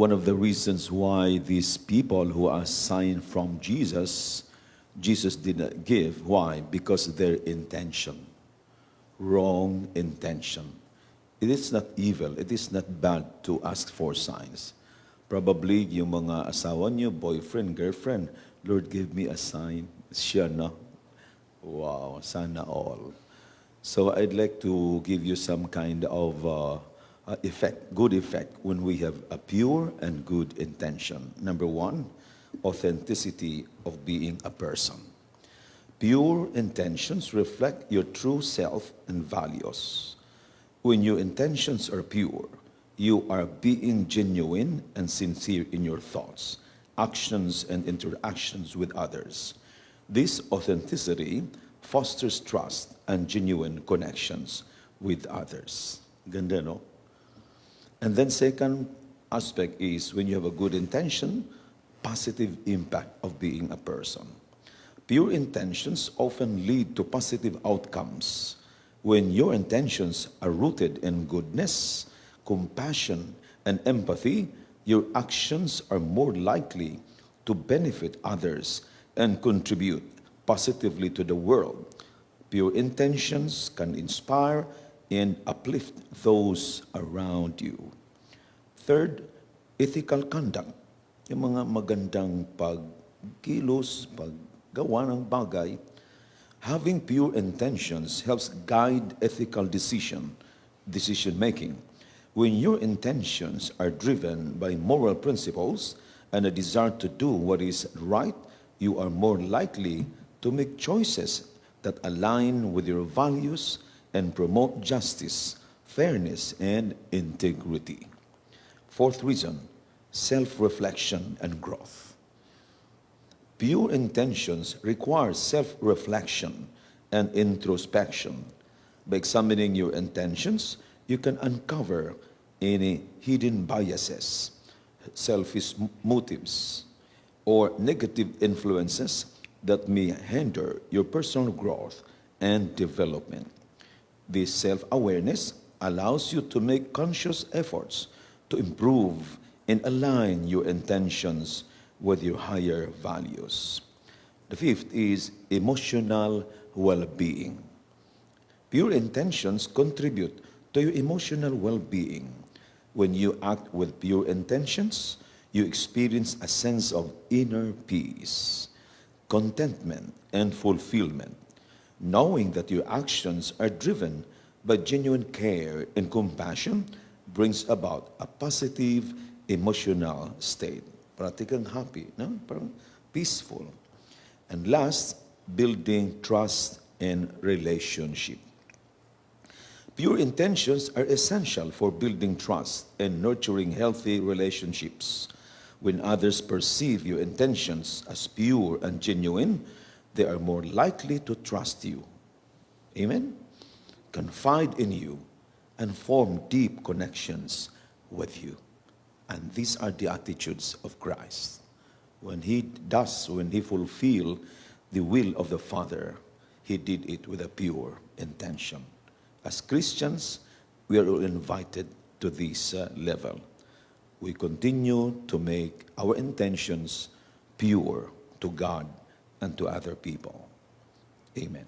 one of the reasons why these people who are signed from Jesus, Jesus did not give. Why? Because their intention, wrong intention. It is not evil, it is not bad to ask for signs. Probably yung mga asawa niyo, boyfriend, girlfriend, Lord, give me a sign. Siya na. Wow, sana all. So I'd like to give you some kind of good effect when we have a pure and good intention. Number one, authenticity of being a person. Pure intentions reflect your true self and values. When your intentions are pure, you are being genuine and sincere in your thoughts, actions, and interactions with others. This authenticity fosters trust and genuine connections with others. Ganda, no? And then second aspect is when you have a good intention, positive impact of being a person. Pure intentions often lead to positive outcomes. When your intentions are rooted in goodness, compassion, and empathy, your actions are more likely to benefit others and contribute positively to the world. Pure intentions can inspire and uplift those around you. Third, ethical conduct. Yung mga magandang pagkilos, paggawa ng bagay. Having pure intentions helps guide ethical decision making. When your intentions are driven by moral principles and a desire to do what is right, you are more likely to make choices that align with your values and promote justice, fairness, and integrity. Fourth reason, self-reflection and growth. Pure intentions require self-reflection and introspection. By examining your intentions, you can uncover any hidden biases, selfish motives, or negative influences that may hinder your personal growth and development. This self-awareness allows you to make conscious efforts to improve and align your intentions with your higher values. The fifth is emotional well-being. Pure intentions contribute to your emotional well-being. When you act with pure intentions, you experience a sense of inner peace, contentment, and fulfillment, knowing that your actions are driven by genuine care and compassion brings about a positive emotional state. Parang happy, no? Parang peaceful. And last, building trust and relationship. Pure intentions are essential for building trust and nurturing healthy relationships. When others perceive your intentions as pure and genuine, they are more likely to trust you. Amen? Confide in you and form deep connections with you. And these are the attitudes of Christ. When he fulfilled the will of the Father, he did it with a pure intention. As Christians, we are all invited to this level. We continue to make our intentions pure to God and to other people. Amen.